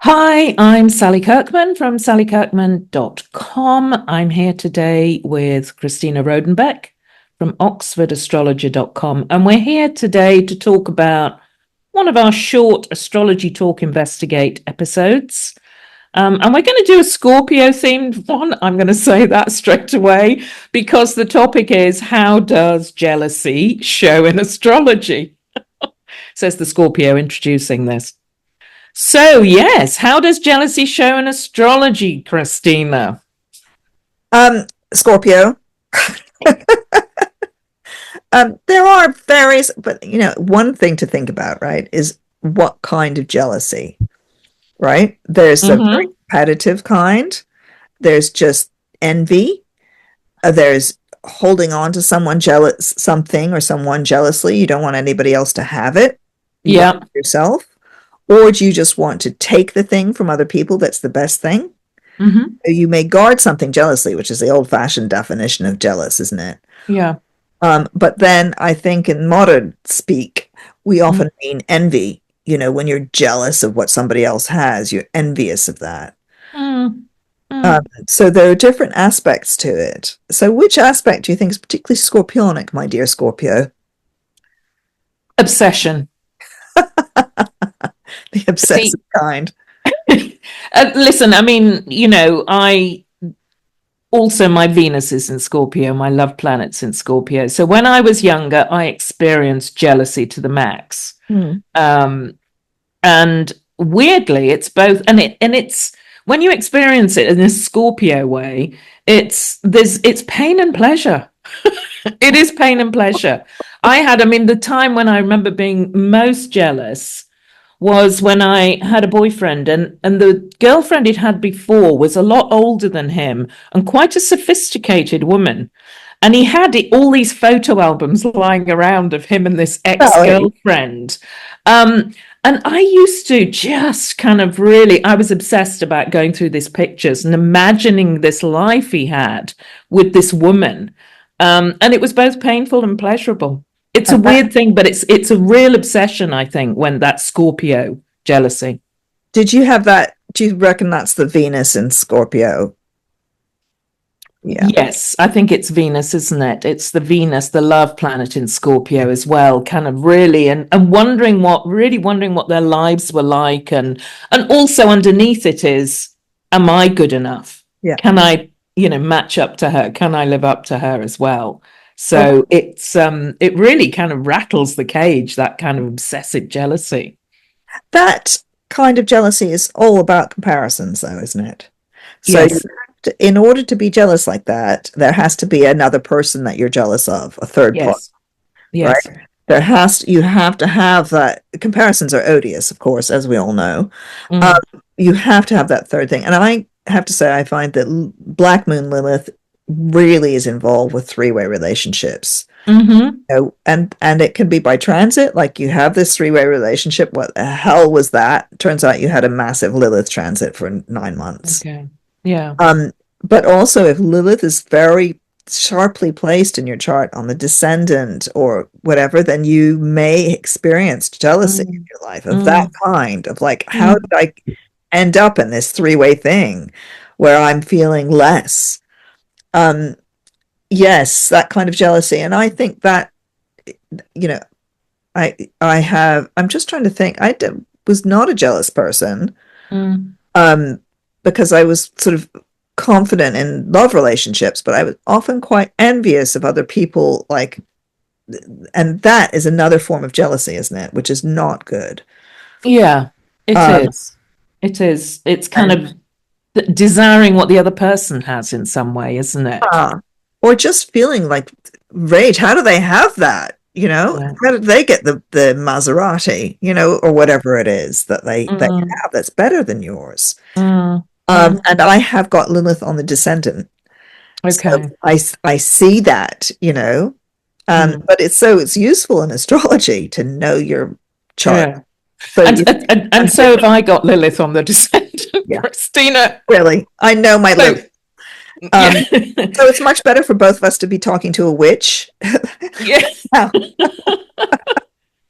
Hi, I'm Sally Kirkman from sallykirkman.com. I'm here today with Christina Rodenbeck from oxfordastrologer.com, and we're here today to talk about one of our short Astrology Talk Investigate episodes. And we're going to do a Scorpio themed one. I'm going to say that straight away because the topic is, how does jealousy show in astrology? Says the Scorpio introducing this. So, yes, how does jealousy show in astrology, Christina? Scorpio. There are various, but one thing to think about, right, is what kind of jealousy, right? There's a very Mm-hmm. competitive kind. There's just envy. There's holding on to something or someone jealously. You don't want anybody else to have it. You want Yeah. it yourself. Or do you just want to take the thing from other people that's the best thing? Mm-hmm. You may guard something jealously, which is the old-fashioned definition of jealous, isn't it? Yeah. But then I think in modern speak, we Mm, often mean envy. When you're jealous of what somebody else has, you're envious of that. mm, Um, mm. so there are different aspects to it. So which aspect do you think is particularly scorpionic, my dear Scorpio? Obsession. The obsessive See, kind. listen, I mean, I also, my Venus is in Scorpio, my love planet's in Scorpio. So when I was younger, I experienced jealousy to the max. Hmm. Um, and weirdly, it's both, and it's when you experience it in a Scorpio way, it's pain and pleasure. It is pain and pleasure. I mean, the time when I remember being most jealous was when I had a boyfriend, and the girlfriend he'd had before was a lot older than him and quite a sophisticated woman. And he had all these photo albums lying around of him and this Sally. ex-girlfriend. And I used to just kind of really, I was obsessed about going through these pictures and imagining this life he had with this woman. And it was both painful and pleasurable. It's a And that, weird thing, but it's a real obsession, I think, when that Scorpio jealousy. did you have that? Do you reckon that's the Venus in Scorpio? Yeah. Yes, I think it's Venus, isn't it? It's the Venus, the love planet in Scorpio as well, kind of really, and really wondering what their lives were like, and also underneath it is, am I good enough? Yeah. Can I, match up to her? Can I live up to her as well? Well, So it really kind of rattles the cage, that kind of obsessive jealousy. that kind of jealousy is all about comparisons, though, isn't it? So Yes, in order to be jealous like that, there has to be another person that you're jealous of, a third party, yes, right? yes. You have to have that. Comparisons are odious, of course, as we all know. Um, Mm. you have to have that third thing. And I have to say, I find that Black Moon Lilith really is involved with three-way relationships. Mm-hmm. And it can be by transit, like you have this three-way relationship. What the hell was that? Turns out you had a massive Lilith transit for 9 months. Okay. Yeah. Um, but also, if Lilith is very sharply placed in your chart on the descendant or whatever, then you may experience jealousy in Mm, your life of that mm, kind of like, how mm. did I end up in this three-way thing where I'm feeling less? Um, yes, that kind of jealousy. And I think that, you know, I'm just trying to think. Was not a jealous person, Mm, um, because I was sort of confident in love relationships, but I was often quite envious of other people, like, and that is another form of jealousy, isn't it? Which is not good. yeah, it Um, is. It is. It's kind and of desiring what the other person has in some way, isn't it? or just feeling like rage. How do they have that? Yeah. How did they get the Maserati? Or whatever it is that you Mm, have that's better than yours. mm, mm. And I have got Lilith on the descendant. So Okay. I see that, Mm, but it's useful in astrology to know your chart. yeah. So And, and I'm so have I got Lilith on the descendant, yeah, Christina. really, I know my So Lilith. yeah, Um, so it's much better for both of us to be talking to a witch. yeah. Now,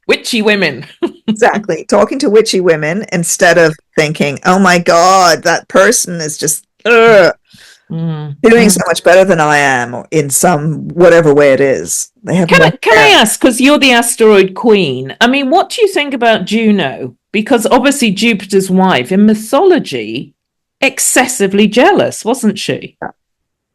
Witchy women. Exactly. Talking to witchy women instead of thinking, oh my God, that person is just Mm, doing mm. so much better than I am, or in some whatever way it is. They have Can more I hair. ask, because you're the asteroid queen? I mean, what do you think about Juno? Because obviously Jupiter's wife in mythology, excessively jealous, wasn't she?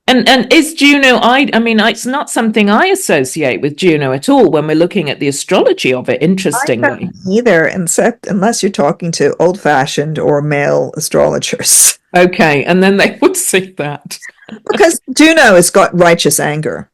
And is Juno? I mean, it's not something I associate with Juno at all when we're looking at the astrology of it. I don't Interestingly, either, except unless you're talking to old-fashioned or male astrologers. okay, and then they would see that. Because Juno has got righteous anger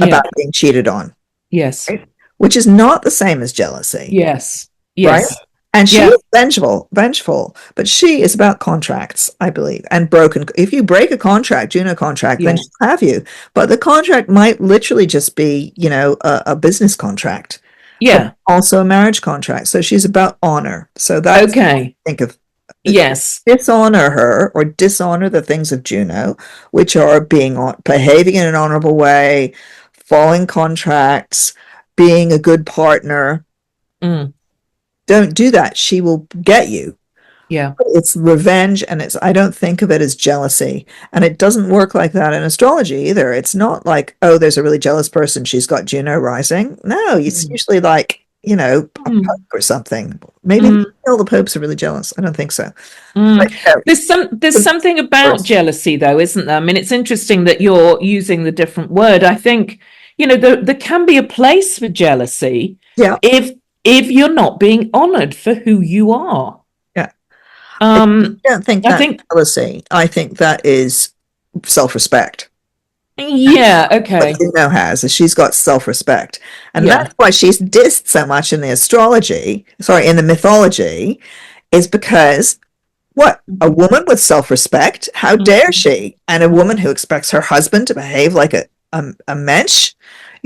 about Yeah. being cheated on, Yes. right? Which is not the same as jealousy, Yes. right? Yes. And she Yeah. is vengeful, but she is about contracts, I believe, and broken. If you break a contract, Juno contract, then Yeah. she'll have you. But the contract might literally just be, a business contract, but Yeah. also a marriage contract. So she's about honor. So that's what I Okay. think of. Yes. Dishonor her or dishonor the things of Juno, which are behaving in an honorable way, following contracts, being a good partner. Mm. Don't do that. She will get you. Yeah. It's revenge, and I don't think of it as jealousy. And it doesn't work like that in astrology either. It's not like, oh, there's a really jealous person, she's got Juno rising. No, it's Mm. usually like, a pope Mm. or something. Maybe Mm. all the popes are really jealous. I don't think so. But Mm. There's something about person. jealousy though, isn't there? I mean, it's interesting that you're using the different word. I think, there can be a place for jealousy Yeah, if you're not being honored for who you are. yeah. I Um, don't think I that's think, jealousy. I think that is self-respect. yeah, What okay. Juno has is she's got self-respect. And Yeah. that's why she's dissed so much in the astrology, sorry, in the mythology, is because what? A woman with self-respect? How dare Mm-hmm. she? And a woman who expects her husband to behave like a mensch?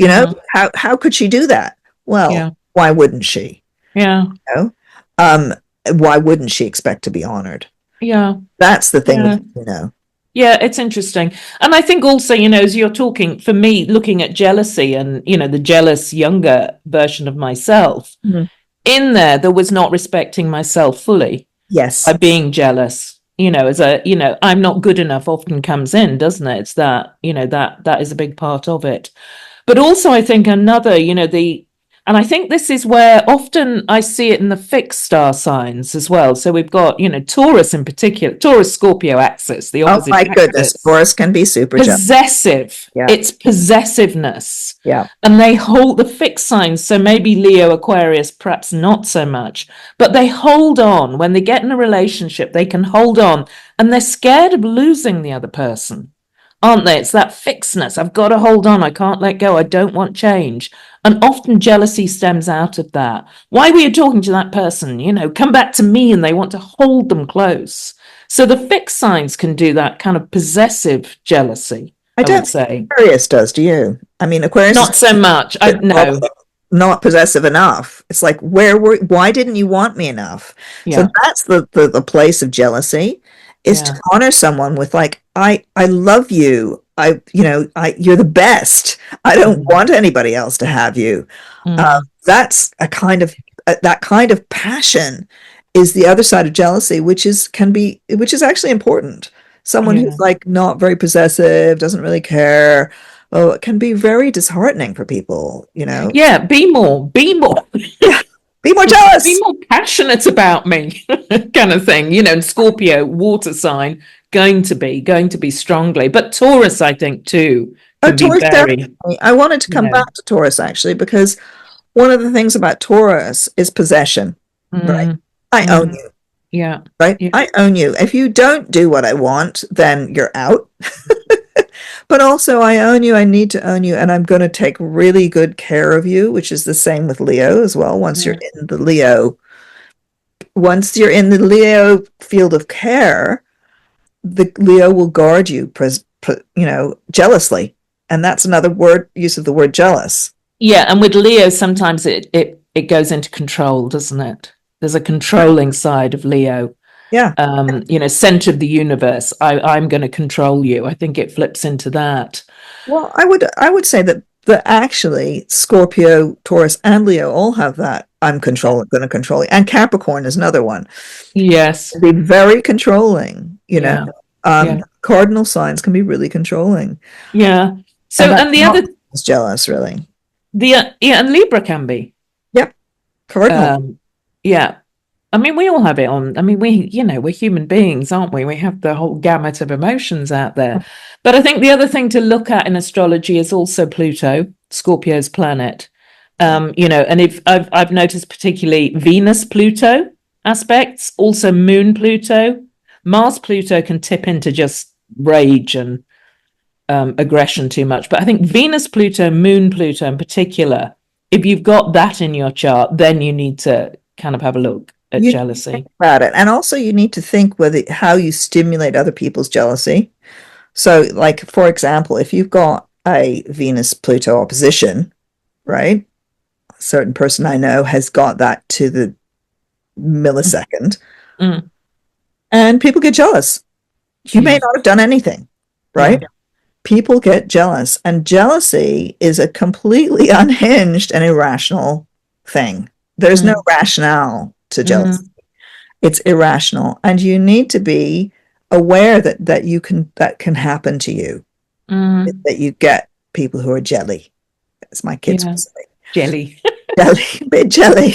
Mm-hmm. How could she do that? Well, Yeah. why wouldn't she? Yeah. You know? Um, why wouldn't she expect to be honored? Yeah. That's the thing Yeah. with. Yeah, it's interesting. And I think also, as you're talking, for me, looking at jealousy and, the jealous younger version of myself, Mhm. in there was not respecting myself fully by Yes. being jealous. I'm not good enough often comes in, doesn't it? It's that, that is a big part of it. But also, I think another, and I think this is where often I see it in the fixed star signs as well. So we've got, Taurus in particular, Taurus Scorpio axis, the Oh opposite my goodness. axis, Taurus can be super jealous. possessive. Yeah. It's possessiveness. Yeah. And they hold the fixed signs. So maybe Leo, Aquarius, perhaps not so much, but they hold on. When they get in a relationship, they can hold on and they're scared of losing the other person, aren't they? It's that fixedness. I've got to hold on. I can't let go. I don't want change. And often jealousy stems out of that. Why were you talking to that person? Come back to me, and they want to hold them close. So the fixed signs can do that kind of possessive jealousy, I I would don't think say. Aquarius does, do you? I mean, Aquarius is Not so much. I no. not possessive enough. It's like, why didn't you want me enough? So Yeah. that's the place of jealousy, is to Yeah. honor someone with like, I love you. You're the best. I don't Mm, want anybody else to have you. mm, That's that kind of passion is the other side of jealousy, which is actually important. Someone yeah. who's like not very possessive, doesn't really care. Oh, it can be very disheartening for people. Yeah. Yeah, be more Be jealous. more passionate about me, kind of thing. And Scorpio, water sign, going to be strongly. But Taurus, I think, too, Oh, can be Taurus very, definitely. I wanted to you come know. back to Taurus actually because one of the things about Taurus is possession, right? Mm, I own mm, you, yeah. right? Yeah. I own you. If you don't do what I want, then you're out. But also, I own you. I need to own you, and I'm going to take really good care of you, which is the same with Leo as well. Yeah. Once you're in the Leo field of care, the Leo will guard you, jealously, and that's another use of the word jealous. Yeah, and with Leo, sometimes it goes into control, doesn't it? There's a controlling side of Leo. Yeah. Center of the universe. I'm going to control you. I think it flips into that. Well, I would say that that actually Scorpio, Taurus, and Leo all have that. I'm going to control you. And Capricorn is another one. Yes. Be very controlling, Yeah. Yeah. Cardinal signs can be really controlling. Yeah. So, And that's and the not other, jealous, really. yeah, and Libra can be. Yep. Cardinal. Yeah. I mean, we all have it on. I mean, we're human beings, aren't we? We have the whole gamut of emotions out there. But I think the other thing to look at in astrology is also Pluto, Scorpio's planet. And if I've noticed particularly Venus Pluto aspects, also Moon Pluto, Mars Pluto can tip into just rage and aggression too much. But I think Venus Pluto, Moon Pluto in particular, if you've got that in your chart, then you need to kind of have a look at You jealousy. think about it. And also you need to think with how you stimulate other people's jealousy. So, like, for example, if you've got a Venus Pluto opposition, right? A certain person I know has got that to the millisecond, and people get jealous. You may not have done anything, right? Yeah. People get jealous, and jealousy is a completely unhinged and irrational thing. There's no rationale to jealousy. It's irrational, and you need to be aware that can happen to you. That you get people who are jelly. As my kids would say. Jelly. Jelly, bit jelly.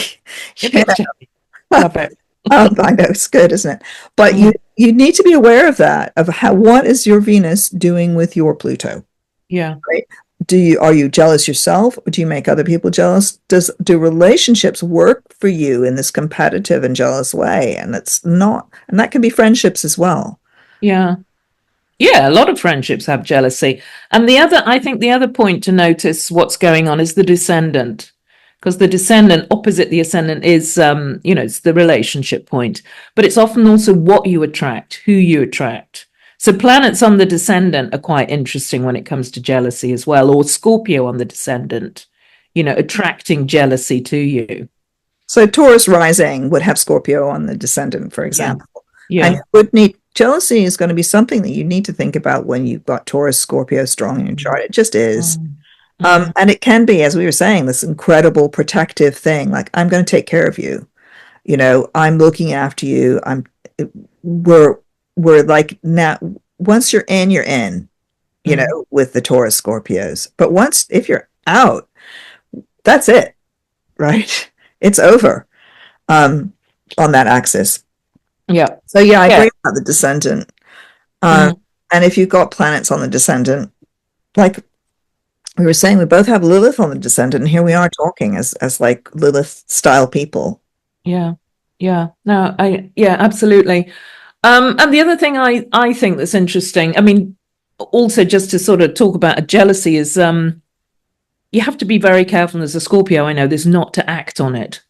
Yeah. Jelly. Love it. I know it's good, isn't it? But you need to be aware of that, of what is your Venus doing with your Pluto? Yeah. Right? Are you jealous yourself, or do you make other people jealous? Do relationships work for you in this competitive and jealous way? And that can be friendships as well. Yeah. Yeah, a lot of friendships have jealousy. And I think the other point to notice what's going on is the descendant. Because the descendant opposite the ascendant is, it's the relationship point. But it's often also what you attract, who you attract. So planets on the descendant are quite interesting when it comes to jealousy as well, or Scorpio on the descendant, attracting jealousy to you. So Taurus rising would have Scorpio on the descendant, for example. Yeah. And you would need jealousy is going to be something that you need to think about when you've got Taurus, Scorpio strong in your chart. It just is. And it can be, as we were saying, this incredible protective thing. Like, I'm going to take care of you. I'm looking after you. We're like, now, once you're in, with the Taurus Scorpios. But if you're out, that's it, right? It's over on that axis. Yeah. So, I agree about the descendant. And if you've got planets on the descendant, like we were saying, we both have Lilith on the descendant, and here we are talking as like Lilith style people. Yeah. No, absolutely. And the other thing I think that's interesting, I mean, also just to sort of talk about a jealousy is you have to be very careful as a Scorpio, I know this, not to act on it.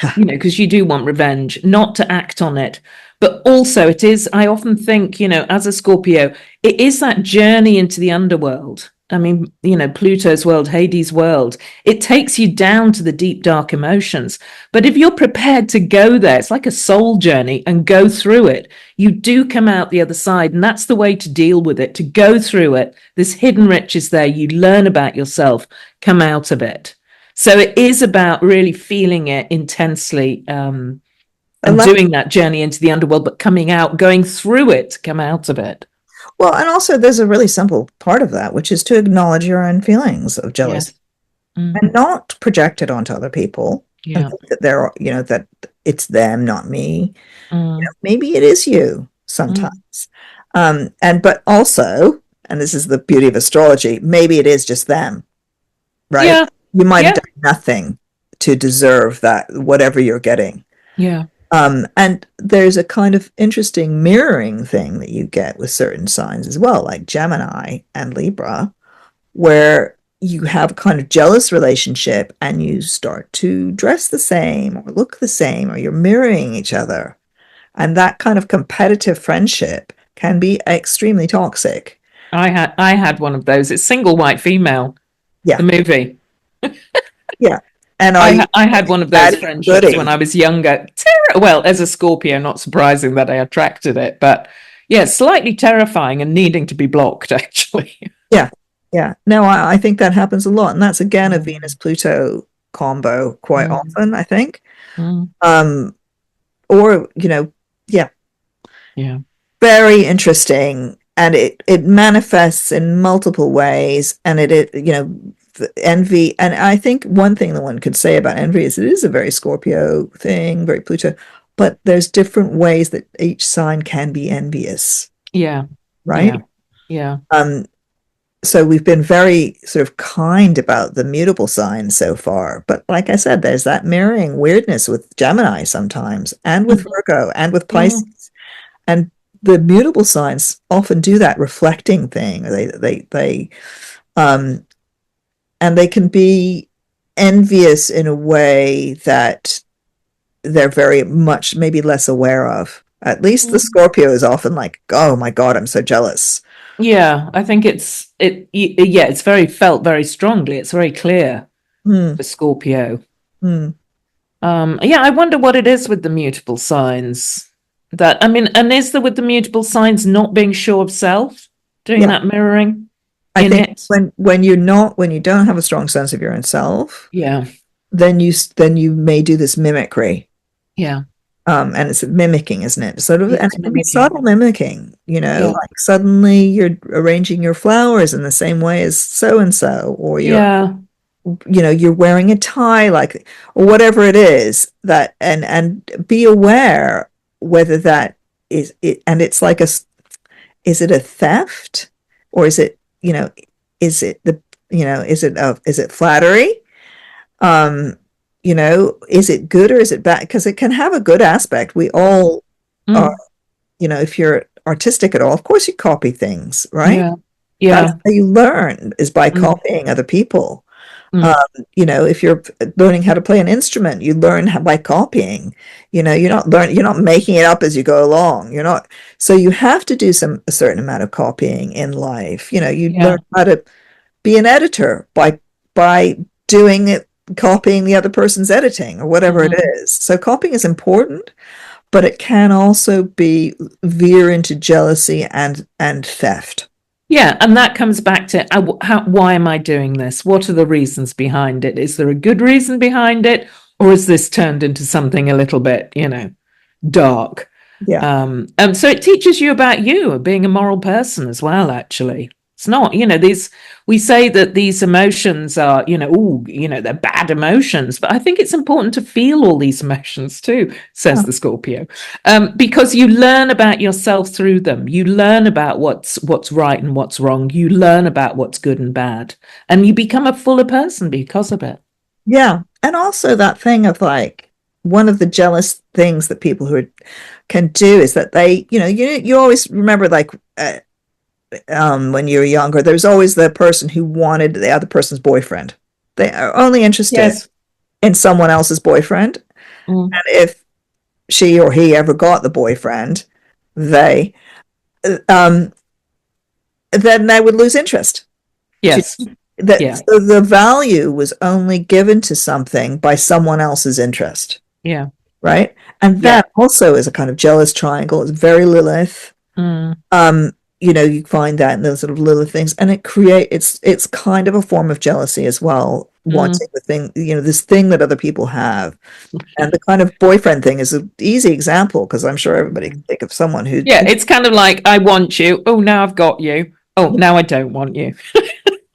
Yeah. Because you do want revenge, not to act on it. But also it is, I often think, as a Scorpio, it is that journey into the underworld. I mean, Pluto's world, Hades' world, it takes you down to the deep, dark emotions. But if you're prepared to go there, it's like a soul journey, and go through it, you do come out the other side. And that's the way to deal with it, to go through it. This hidden riches there, you learn about yourself, come out of it. So it is about really feeling it intensely and doing that journey into the underworld, but coming out, going through it, to come out of it. Well, and also there's a really simple part of that, which is to acknowledge your own feelings of jealousy and not project it onto other people. Yeah. And think that that it's them, not me. Maybe it is you sometimes. But also, and this is the beauty of astrology, maybe it is just them, right? Yeah. You might have done nothing to deserve that, whatever you're getting. Yeah. And there's a kind of interesting mirroring thing that you get with certain signs as well, like Gemini and Libra, where you have a kind of jealous relationship and you start to dress the same or look the same, or you're mirroring each other. And that kind of competitive friendship can be extremely toxic. I had one of those. It's Single White Female. Yeah. The movie. Yeah. And I had one of those friendships when I was younger. Well, as a Scorpio, not surprising that I attracted it, but slightly terrifying and needing to be blocked, actually. Yeah. Yeah. No, I think that happens a lot. And that's again a Mm, Venus Pluto combo quite mm, often, I think. mm. Um, or, yeah, Yeah. very interesting. And it manifests in multiple ways. And envy. And I think one thing that one could say about envy is it is a very Scorpio thing, very Pluto, but there's different ways that each sign can be envious, Yeah. Yeah. right? Yeah. Um, so we've been very sort of kind about the mutable signs so far. But like I said, there's that mirroring weirdness with Gemini sometimes, and with Mhm. Virgo, and with Mm. Pisces. And the mutable signs often do that reflecting thing. Um, and they can be envious in a way that they're very much maybe less aware of. At least the Mm. Scorpio is often like, oh my God, I'm so jealous. Yeah, I think yeah, it's very felt very strongly. It's very clear Hmm, for Scorpio. hmm. Yeah, I wonder what it is with the mutable signs. That I mean, and is there with the mutable signs not being sure of self, doing Yeah. that mirroring I in think it? when you don't have a strong sense of your own self, Yeah, then you may do this mimicry. yeah, And it's mimicking, isn't it? Sort of, yeah, and it's it can be mimicking. subtle mimicking, Yeah, like suddenly you're arranging your flowers in the same way as so and so, or yeah, you're wearing a tie, like, or whatever it is that, and be aware whether that is it, and it's like is it a theft, or is it, is it the, is it flattery? Um, is it good or is it bad? Because it can have a good aspect. We all are, mm, if you're artistic at all, of course you copy things, right? yeah, That's yeah, how you learn, is by mm, copying other people. Um, mm, if you're learning how to play an instrument, you learn by copying. You're not making it up as you go along. You're not, so you have to do a certain amount of copying in life. You learn yeah, how to be an editor by doing it, copying the other person's editing or whatever it mhm. is. So copying is important, but it can also be veer into jealousy and theft. Yeah, and that comes back to why am I doing this? What are the reasons behind it? Is there a good reason behind it, or is this turned into something a little bit, dark? Yeah. So it teaches you about you being a moral person as well. Actually, it's not, these we say that these emotions are, they're bad emotions, but I think it's important to feel all these emotions too, says the Scorpio, because you learn about yourself through them. You learn about what's right and what's wrong. You learn about what's good and bad, and you become a fuller person because of it. Yeah. And also that thing of like, one of the jealous things that people can do is that they, you always remember, like, when you were younger, there's always the person who wanted the other person's boyfriend. They are only interested Yes. in someone else's boyfriend. Mm. And if she or he ever got the boyfriend, they, um, then they would lose interest. Yes. That Yeah. so the value was only given to something by someone else's interest, Yeah. right? And Yeah. that also is a kind of jealous triangle. It's very Lilith. Mm. Um, you find that in those sort of Lilith things, and it's kind of a form of jealousy as well, Mm. wanting the thing, this thing that other people have. And the kind of boyfriend thing is an easy example, because I'm sure everybody can think of someone who, Yeah, it's kind of like I want you. Oh, now I've got you. Oh, now I don't want you.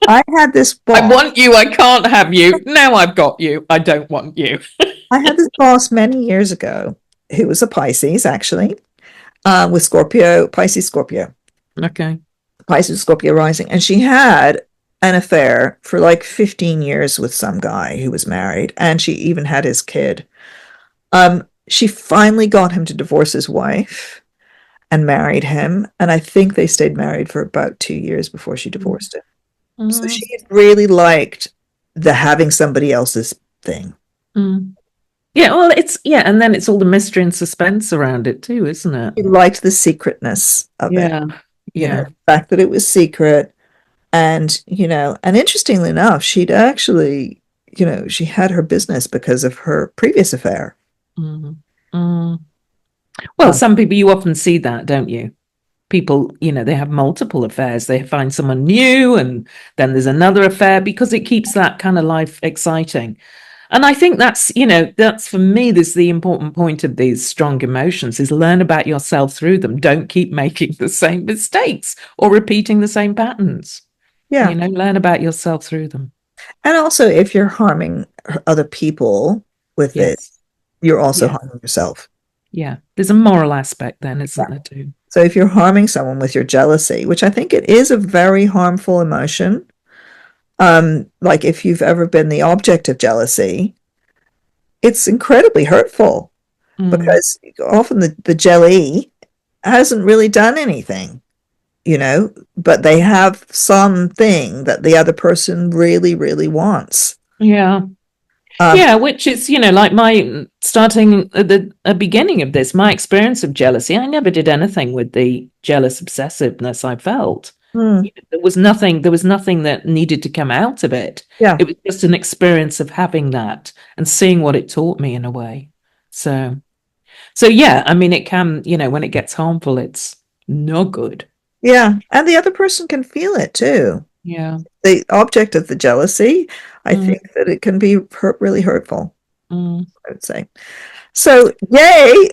I had this I boss. want you. I can't have you. Now I've got you. I don't want you. I had this boss many years ago who was a Pisces, actually, with Scorpio, Pisces, Scorpio, Okay. Pisces, Scorpio rising. And she had an affair for like 15 years with some guy who was married, and she even had his kid. She finally got him to divorce his wife and married him. And I think they stayed married for about 2 years before she divorced him. So Mm, she really liked the having somebody else's thing. mm. Yeah, well, and then it's all the mystery and suspense around it too, isn't it? She liked the secretness of it, Yeah, yeah. the fact that it was secret. And, and interestingly enough, she'd actually, she had her business because of her previous affair. Mm, mm. Well, Uh, some people you often see that, don't you? people, they have multiple affairs. They find someone new and then there's another affair because it keeps that kind of life exciting. And I think that's for me, there's the important point of these strong emotions is learn about yourself through them. Don't keep making the same mistakes or repeating the same patterns. Yeah. Learn about yourself through them. And also, if you're harming other people with it, Yes. you're also Yeah. harming yourself. Yeah. There's a moral aspect then, isn't there, too? So if you're harming someone with your jealousy, which I think it is a very harmful emotion, like if you've ever been the object of jealousy, it's incredibly hurtful because often the jelly hasn't really done anything, but they have something that the other person really, really wants. Yeah. Yeah, which is, like my starting at the beginning of this, my experience of jealousy, I never did anything with the jealous obsessiveness I felt. There was nothing that needed to come out of it. Yeah. It was just an experience of having that and seeing what it taught me in a way. So yeah, I mean, it can, when it gets harmful, it's not good. Yeah. And the other person can feel it too. Yeah. The object of the jealousy, I think that it can be really hurtful, I would say. So, yay,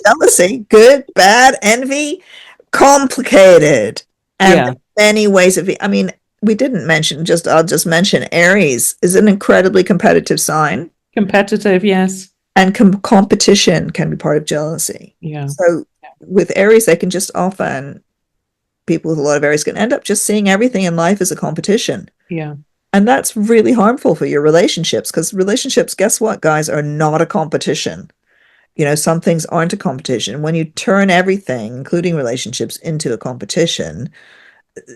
jealousy, good, bad, envy, complicated, and many ways of. I mean, we didn't mention. I'll just mention Aries is an incredibly competitive sign. Competitive, yes. And competition can be part of jealousy. Yeah. So, with Aries, they can just often. People with a lot of Aries can end up just seeing everything in life as a competition. Yeah. And that's really harmful for your relationships because relationships, guess what, guys, are not a competition. Some things aren't a competition. When you turn everything, including relationships, into a competition,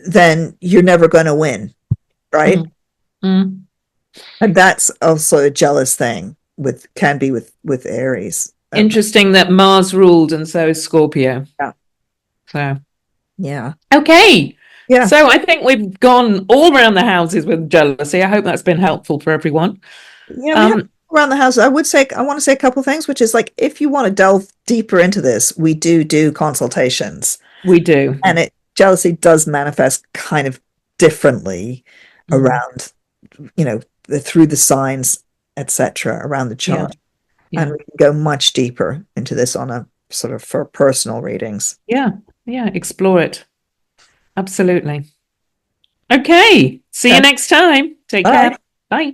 then you're never going to win, right? And that's also a jealous thing can be with Aries. Interesting that Mars ruled and so is Scorpio. Yeah. So. Yeah. Okay. Yeah. So I think we've gone all around the houses with jealousy. I hope that's been helpful for everyone. Yeah, we have around the house. I want to say a couple of things, which is like, if you want to delve deeper into this, we do consultations. We do. And jealousy does manifest kind of differently around, through the signs, etc., around the chart. Yeah. And we can go much deeper into this on a sort of for personal readings. Yeah. Explore it. Absolutely. Okay. See you next time. Take care. Bye.